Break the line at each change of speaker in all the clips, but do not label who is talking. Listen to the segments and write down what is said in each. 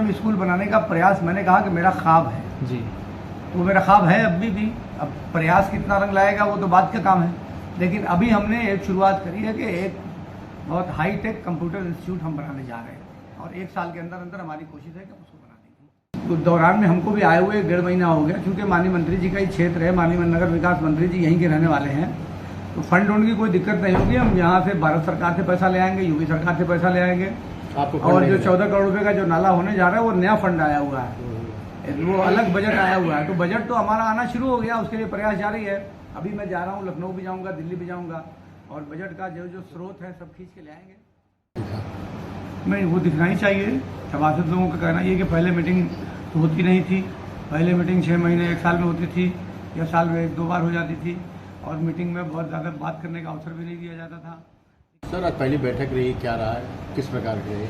Medium school बनाने का प्रयास मैंने कहा कि मेरा ख्वाब है
जी।
तो मेरा ख्वाब है अभी भी। अब प्रयास कितना रंग लाएगा वो तो बाद का काम है, लेकिन अभी हमने एक शुरुआत करी है कि एक बहुत हाई टेक कंप्यूटर इंस्टीट्यूट हम बनाने जा रहे हैं और 1 साल के अंदर अंदर हमारी कोशिश है कि उसको बना देंगे। उस दौरान में हमको भी आए हुए 1.5 महीना हो गया, क्योंकि माननीय मंत्री जी का ही क्षेत्र है, माननीय नगर विकास मंत्री जी यहीं के रहने वाले हैं, तो फंड उनकी कोई दिक्कत नहीं होगी। हम यहाँ से भारत सरकार से पैसा ले आएंगे, यूपी सरकार से पैसा ले आएंगे, और जो 14 करोड़ रुपए का जो नाला होने जा रहा है वो नया फंड आया हुआ है, वो अलग बजट आया हुआ है। तो बजट तो हमारा आना शुरू हो गया, उसके लिए प्रयास जारी है। अभी मैं जा रहा हूँ, लखनऊ भी जाऊँगा, दिल्ली भी जाऊँगा, और बजट का जो जो स्रोत है सब खींच के ले आएंगे। नहीं, वो दिखना ही चाहिए। सभासद लोगों का कहना ये कि पहले मीटिंग तो होती नहीं थी, पहले मीटिंग 6 महीने 1 साल में होती थी या साल में 1-2 बार हो जाती थी, और मीटिंग में बहुत ज़्यादा बात करने का अवसर भी नहीं दिया जाता था।
सर, आज पहली बैठक रही, क्या रहा है, किस प्रकार की रही?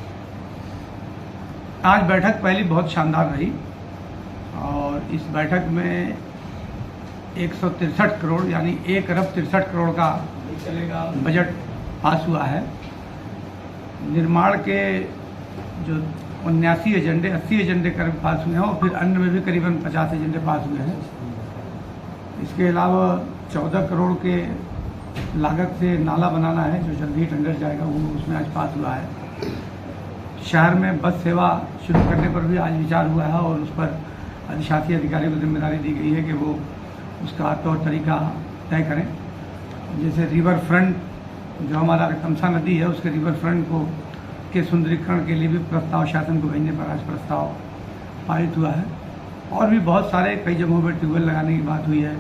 आज बैठक पहली बहुत शानदार रही, और इस बैठक में 163 करोड़ यानी 1 अरब 63 करोड़ का बजट पास हुआ है। निर्माण के जो 79 एजेंडे 80 एजेंडे करीब पास हुए हैं, और फिर अन्य में भी करीबन 50 एजेंडे पास हुए हैं। इसके अलावा 14 करोड़ के लागत से नाला बनाना है जो जल्दी ही टेंडर जाएगा, वो उसमें आज पास हुआ है। शहर में बस सेवा शुरू करने पर भी आज विचार हुआ है, और उस पर अधिशासी अधिकारियों को जिम्मेदारी दी गई है कि वो उसका तौर तरीका तय करें। जैसे रिवर फ्रंट जो हमारा तमसा नदी है, उसके रिवर फ्रंट को के सुंदरीकरण के लिए भी प्रस्ताव शासन को भेजने पर आज प्रस्ताव पारित हुआ है। और भी बहुत सारे कई जगहों पर ट्यूबवेल लगाने की बात हुई है।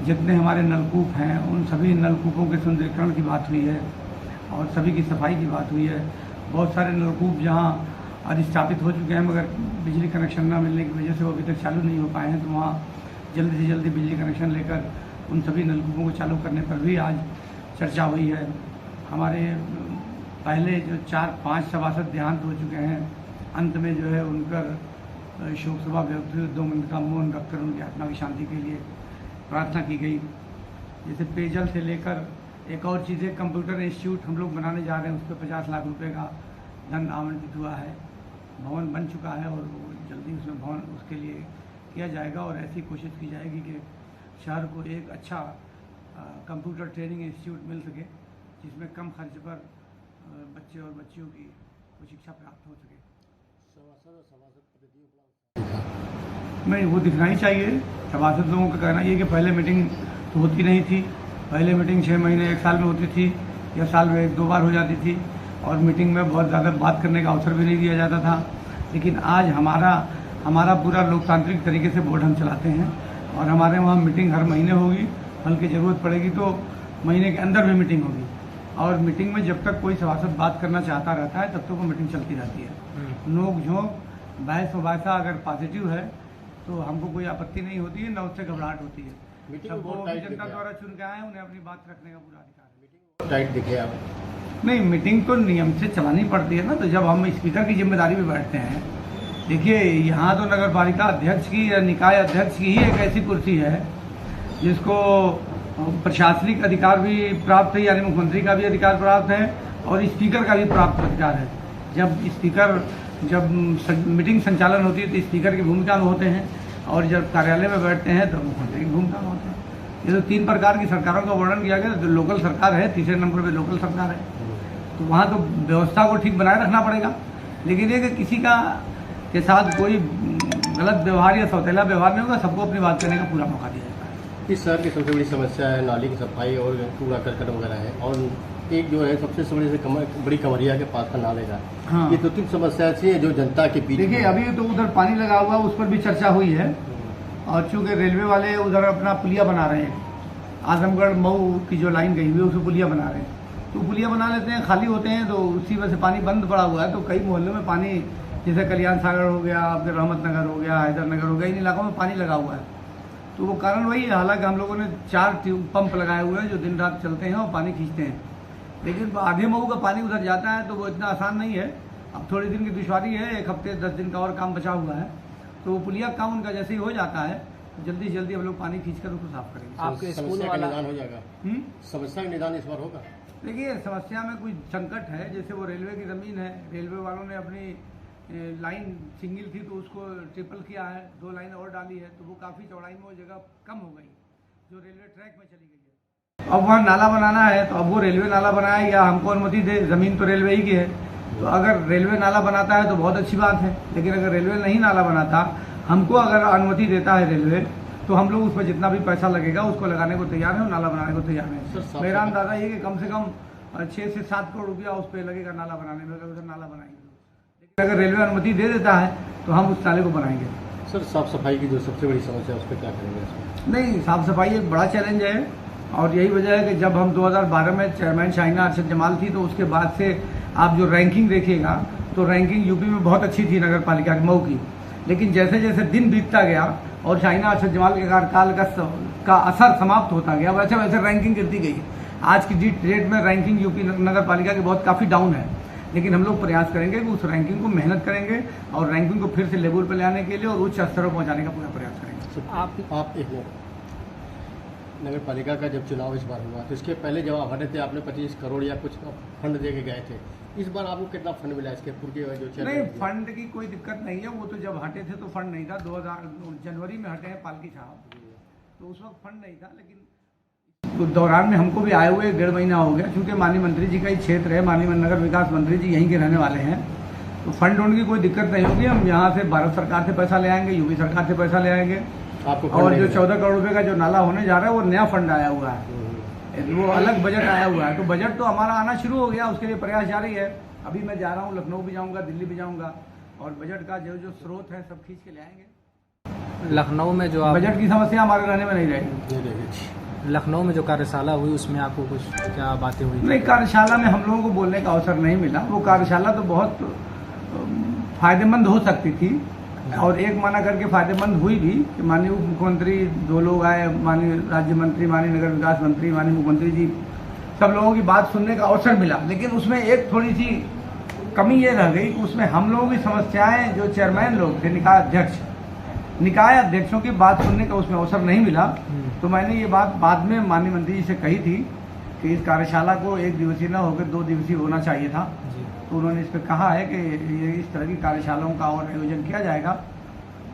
जितने हमारे नलकूप हैं उन सभी नलकूपों के सुंदरीकरण की बात हुई है, और सभी की सफाई की बात हुई है। बहुत सारे नलकूप जहाँ अधिस्थापित हो चुके हैं मगर बिजली कनेक्शन न मिलने की वजह से वो अभी तक चालू नहीं हो पाए हैं, तो वहाँ जल्दी से जल्दी बिजली कनेक्शन लेकर उन सभी नलकूपों को चालू करने पर भी आज चर्चा हुई है। हमारे पहले जो 4-5 सभासद देहांत हो चुके हैं, अंत में जो है उनकर शोक सभा व्यक्त हुई, 2 मिनट का मौन रखकर उनकी आत्मा की शांति के लिए प्रार्थना की गई। जैसे पेयजल से लेकर एक और चीज़ें, कंप्यूटर इंस्टीट्यूट हम लोग बनाने जा रहे हैं, उस पर 50 लाख रुपए का धन आवंटित हुआ है। भवन बन चुका है और वो जल्दी उसमें भवन उसके लिए किया जाएगा, और ऐसी कोशिश की जाएगी कि शहर को एक अच्छा कंप्यूटर ट्रेनिंग इंस्टीट्यूट मिल सके, जिसमें कम खर्च पर बच्चे और बच्चियों की शिक्षा प्राप्त हो सके। नहीं, वो दिखना ही चाहिए। सभासद लोगों का कहना ये कि पहले मीटिंग तो होती नहीं थी, पहले मीटिंग 6 महीने 1 साल में होती थी या साल में 1-2 बार हो जाती थी, और मीटिंग में बहुत ज़्यादा बात करने का अवसर भी नहीं दिया जाता था। लेकिन आज हमारा पूरा लोकतांत्रिक तरीके से बोर्ड हम चलाते हैं, और हमारे वहाँ मीटिंग हर महीने होगी, फल की ज़रूरत पड़ेगी तो महीने के अंदर भी मीटिंग होगी, और मीटिंग में जब तक कोई सभासद बात करना चाहता रहता है तब तक वो मीटिंग चलती रहती है। नोक झोंक बहस मुबासा अगर पॉजिटिव है तो हमको कोई आपत्ति नहीं होती है, न उससे घबराहट होती है। सबको जनता द्वारा चुन के आए, उन्हें अपनी बात रखने का पूरा अधिकार है।
टाइट दिखे आप?
नहीं, मीटिंग तो नियम से चलानी पड़ती है ना। तो जब हम स्पीकर की जिम्मेदारी में बैठते हैं, देखिए यहाँ तो नगर पालिका अध्यक्ष की या निकाय अध्यक्ष की ही एक ऐसी कुर्सी है जिसको प्रशासनिक अधिकार भी प्राप्त है, यानी मुख्यमंत्री का भी अधिकार प्राप्त है और स्पीकर का भी प्राप्त अधिकार है। जब मीटिंग संचालन होती है तो स्पीकर की भूमिका में होते हैं, और जब कार्यालय में बैठते हैं तो मुख्यमंत्री की भूमिका में होते हैं। ये तो 3 प्रकार की सरकारों का वर्णन किया गया। तो लोकल सरकार है, तीसरे नंबर पे लोकल सरकार है, तो वहाँ तो व्यवस्था को ठीक बनाए रखना पड़ेगा। लेकिन ये कि किसी का के साथ कोई गलत व्यवहार या सौतेला व्यवहार नहीं होगा, सबको अपनी बात करने का पूरा मौका दिया जाता है।
इस शहर की सबसे बड़ी समस्या है नाली की सफाई और कूड़ा करकट वगैरह है, और एक जो है सबसे बड़ी कमरिया के पास का नाले का।
हाँ।
ये तो 3 समस्या थी जो जनता के बीच।
देखिए, अभी तो उधर पानी लगा हुआ, उस पर भी चर्चा हुई है, और चूंकि रेलवे वाले उधर अपना पुलिया बना रहे हैं, आजमगढ़ मऊ की जो लाइन गई हुई है उसमें पुलिया बना रहे हैं, तो पुलिया बना लेते हैं, खाली होते हैं, तो उसी वजह से पानी बंद पड़ा हुआ है। तो कई मोहल्लों में पानी, जैसे कल्याण सागर हो गया, फिर रहमत नगर हो गया, हैदर नगर हो गया, इन इलाकों में पानी लगा हुआ है। तो वो कारण वही है। हालांकि हम लोगों ने 4 पंप लगाए हुए हैं जो दिन रात चलते हैं और पानी खींचते हैं, लेकिन आधे मऊ का पानी उधर जाता है, तो वो इतना आसान नहीं है। अब थोड़ी दिन की दुश्वारी है, 1 हफ्ते 10 दिन का और काम बचा हुआ है, तो वो पुलिया काम उनका जैसे ही हो जाता है जल्दी से जल्दी हम लोग पानी खींचकर उसको साफ करेंगे।
आपके स्कूल का निदान हो जाएगा? समस्या का निदान इस बार होगा?
देखिए, समस्या में कोई संकट है, जैसे वो रेलवे की ज़मीन है, रेलवे वालों ने अपनी लाइन सिंगल थी तो उसको ट्रिपल किया है, 2 लाइन और डाली है, तो वो काफ़ी चौड़ाई में वो जगह कम हो गई जो रेलवे ट्रैक में चली गई है। अब वहाँ नाला बनाना है तो अब वो रेलवे नाला बनाए या हमको अनुमति दे, ज़मीन तो रेलवे ही की है। तो अगर रेलवे नाला बनाता है तो बहुत अच्छी बात है, लेकिन अगर रेलवे नहीं नाला बनाता, हमको अगर अनुमति देता है रेलवे, तो हम लोग उसमें जितना भी पैसा लगेगा उसको लगाने को तैयार है और नाला बनाने को तैयार है। मेरा अंदाजा ये कि कम से कम 6 से 7 करोड़ रुपया उस पर लगेगा नाला बनाने में, अगर उधर नाला बनाएंगे। लेकिन अगर रेलवे अनुमति दे देता है तो हम उस नाले को बनाएंगे।
सर साफ सफाई की जो सबसे बड़ी समस्या है उस पर क्या करेंगे इसमें?
नहीं, साफ सफाई एक बड़ा चैलेंज है और यही वजह है कि जब हम 2012 में चेयरमैन शाहिना अरशद जमाल थी तो उसके बाद से आप जो रैंकिंग देखिएगा तो रैंकिंग यूपी में बहुत अच्छी थी नगर पालिका मऊ की, लेकिन जैसे जैसे दिन बीतता गया और शाहिना अरशद जमाल के कार्यकाल का असर समाप्त होता गया, वैसे वैसे रैंकिंग गिरती गई। आज की डेट में रैंकिंग यूपी नगर पालिका की बहुत काफ़ी डाउन है, लेकिन हम लोग प्रयास करेंगे कि उस रैंकिंग को मेहनत करेंगे और रैंकिंग को फिर से लेवल पर लाने के लिए और उच्च स्तर पर पहुंचाने का पूरा प्रयास करेंगे।
आप एक नगर पालिका का जब चुनाव इस बार हुआ तो इसके पहले जब आप हटे थे आपने 25 करोड़ या कुछ फंड दे के गए थे, इस बार आपको कितना फंड मिला इसके पूरे जो?
नहीं, फंड की कोई दिक्कत नहीं है, वो तो जब हटे थे तो फंड नहीं था। 2000 जनवरी में हटे हैं पालकी साहब, तो उस वक्त फंड नहीं था, लेकिन उस दौरान में हमको भी आए हुए 1.5 महीना हो गया, क्योंकि माननीय मंत्री जी का ही क्षेत्र है, माननीय नगर विकास मंत्री जी यहीं के रहने वाले हैं, तो फंड होने की कोई दिक्कत नहीं होगी। हम यहाँ से भारत सरकार से पैसा ले आएंगे, यूपी सरकार से पैसा ले आएंगे, और जो 14 करोड़ रुपए का जो नाला होने जा रहा है वो नया फंड आया हुआ है, वो अलग बजट आया हुआ है। तो बजट तो हमारा आना शुरू हो गया, उसके लिए प्रयास जारी है। अभी मैं जा रहा हूँ, लखनऊ भी जाऊँगा, दिल्ली भी जाऊँगा, और बजट का जो जो स्रोत है सब खींच के ले आएंगे।
लखनऊ में जो
बजट की समस्या हमारे रहने में नहीं रहेगी।
लखनऊ में जो कार्यशाला हुई उसमें आपको कुछ क्या बातें हुई?
नहीं, कार्यशाला में हम लोगों को बोलने का अवसर नहीं मिला। वो कार्यशाला तो बहुत फायदेमंद हो सकती थी और एक माना करके फायदेमंद हुई भी कि माननीय उप मुख्यमंत्री 2 लोग आए, माननीय राज्य मंत्री, माननीय नगर विकास मंत्री, माननीय मुख्यमंत्री जी, सब लोगों की बात सुनने का अवसर मिला। लेकिन उसमें एक थोड़ी सी कमी ये रह गई कि उसमें हम लोगों की समस्याएं, जो चेयरमैन लोग थे, निकाय अध्यक्षों की बात सुनने का उसमें अवसर नहीं मिला। तो मैंने ये बात बाद में माननीय मंत्री जी से कही थी कि इस कार्यशाला को 1 दिवसीय न होकर 2 दिवसीय होना चाहिए था। तो उन्होंने इस पर कहा है कि ये इस तरह की कार्यशालाओं का और आयोजन किया जाएगा,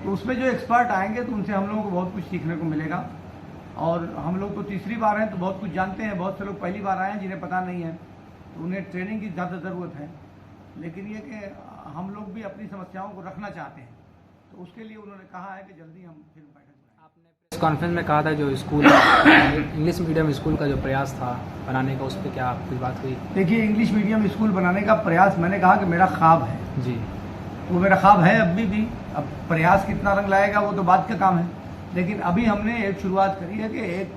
तो उसमें जो एक्सपर्ट आएंगे तो उनसे हम लोगों को बहुत कुछ सीखने को मिलेगा। और हम लोग तो तीसरी बार हैं तो बहुत कुछ जानते हैं, बहुत से लोग पहली बार आए हैं जिन्हें पता नहीं है, तो उन्हें ट्रेनिंग की ज़्यादा ज़रूरत है। लेकिन ये कि हम लोग भी अपनी समस्याओं को रखना चाहते हैं, तो उसके लिए उन्होंने कहा है कि जल्दी हम फिर बैठक बुलाएं।
आपने प्रेस कॉन्फ्रेंस में कहा था जो स्कूल इंग्लिश मीडियम स्कूल का जो प्रयास था बनाने का, उस पर क्या कुछ बात हुई?
देखिए, इंग्लिश मीडियम स्कूल बनाने का प्रयास, मैंने कहा कि मेरा ख्वाब है
जी,
वो मेरा ख्वाब है अभी भी। अब प्रयास कितना रंग लाएगा वो तो बात का काम है, लेकिन अभी हमने एक शुरुआत करी है कि एक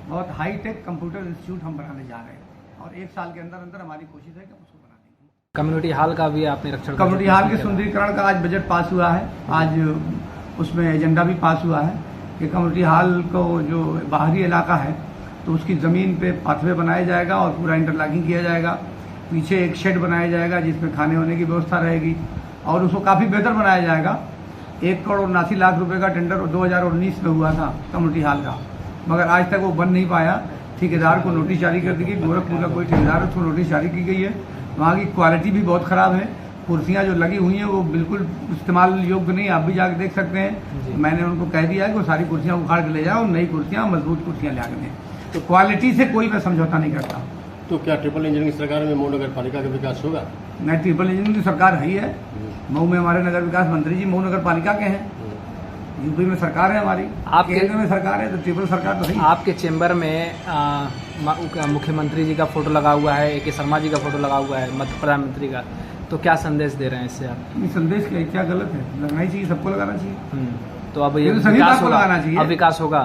बहुत हाईटेक कंप्यूटर इंस्टीट्यूट हम बनाने जा रहे हैं और 1 साल के अंदर अंदर हमारी कोशिश है कि उसको बना देंगे।
कम्युनिटी हॉल का भी आपने रक्षण,
कम्युनिटी हॉल के सुंदरीकरण का आज बजट पास हुआ है, आज उसमें एजेंडा भी पास हुआ है कि कम्युनिटी हॉल को जो बाहरी इलाका है तो उसकी ज़मीन पे पाथवे बनाया जाएगा और पूरा इंटरलॉकिंग किया जाएगा। पीछे एक शेड बनाया जाएगा जिसमें खाने होने की व्यवस्था रहेगी और उसको काफ़ी बेहतर बनाया जाएगा। 1 करोड़ 79 लाख रुपए का टेंडर 2019 में हुआ था कम्युनिटी हॉल का, मगर आज तक वो बन नहीं पाया। ठेकेदार को नोटिस जारी कर दी गई, गोरखपुर का कोई ठेकेदार, उसको नोटिस जारी की गई है। वहाँ की क्वालिटी भी बहुत ख़राब है, कुर्सियाँ जो लगी हुई हैं वो बिल्कुल इस्तेमाल योग्य नहीं, आप भी जाकर देख सकते हैं। मैंने उनको कह दिया है कि वो सारी कुर्सियाँ उखाड़ के ले जाओ और नई कुर्सियाँ, मजबूत कुर्सियाँ ले आकर दें। तो क्वालिटी से कोई मैं समझौता नहीं करता।
तो क्या ट्रिपल इंजन की सरकार में मऊ नगर पालिका का विकास होगा?
नहीं, ट्रिपल इंजन की सरकार है ही है। मऊ में हमारे नगर विकास मंत्री जी मऊ नगर पालिका के हैं, यूपी में सरकार है हमारी, केंद्र में सरकार है, तो ट्रिपल सरकार तो है।
आपके चेंबर में मुख्यमंत्री जी का फोटो लगा हुआ है, ए के शर्मा जी का फोटो लगा हुआ है, प्रधानमंत्री का, तो क्या संदेश दे रहे हैं इससे आप?
संदेश क्या गलत है, लगना ही चाहिए, सबको लगाना चाहिए।
तो अब ये
सभी बात को लगाना चाहिए।
अब विकास होगा?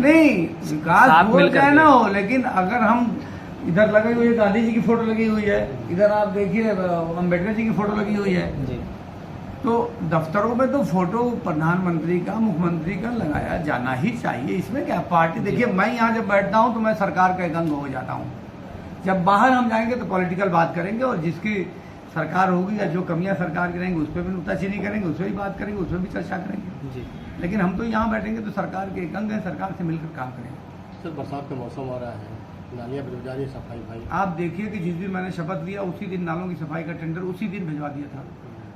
नहीं, विकास हो चाहे ना हो, लेकिन अगर हम इधर लगी हुई है गांधी जी की फोटो लगी हुई है, इधर आप देखिए अम्बेडकर जी की फोटो लगी हुई है
जी,
तो दफ्तरों में तो फोटो प्रधानमंत्री का, मुख्यमंत्री का लगाया जाना ही चाहिए। इसमें क्या पार्टी, देखिए मैं यहाँ जब बैठता हूँ तो मैं सरकार का एक अंग हो जाता हूँ। जब बाहर हम जाएंगे तो पॉलिटिकल बात करेंगे और जिसकी सरकार होगी या जो कमियां सरकार की रहेंगी उस पर भी नुक्ताचीनी करेंगे, उस पर भी बात करेंगे, उस पर भी चर्चा करेंगे
जी।
लेकिन हम तो यहाँ बैठेंगे तो सरकार के एक अंग है, सरकार से मिलकर काम करेंगे।
सर, बरसात का मौसम आ रहा है, नालियाँ भिजवा रही है, सफाई भाई
आप देखिए कि जिस दिन मैंने शपथ लिया उसी दिन नालों की सफाई का टेंडर उसी दिन भिजवा दिया था।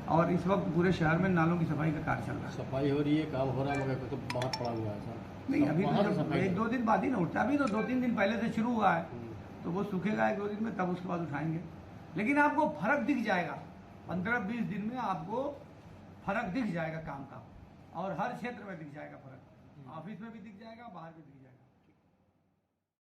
और इस वक्त पूरे शहर में नालों की सफाई का कार्य चल रहा है।
सफाई हो रही है, काम हो रहा है, मगर तो बाहर पड़ा हुआ है सर।
नहीं, अभी
वहाँ
तो
से
जब
सफाई
1-2 दिन बाद ही ना उठता, अभी तो 2-3 दिन पहले से शुरू हुआ है,
हम्म।
तो वो सूखेगा 1-2 दिन में, तब उसके बाद उठाएंगे। लेकिन आपको फर्क दिख जाएगा, 15-20 दिन में आपको फर्क दिख जाएगा काम का, और हर क्षेत्र में दिख जाएगा फर्क, ऑफिस में भी दिख जाएगा, बाहर भी दिख जाएगा।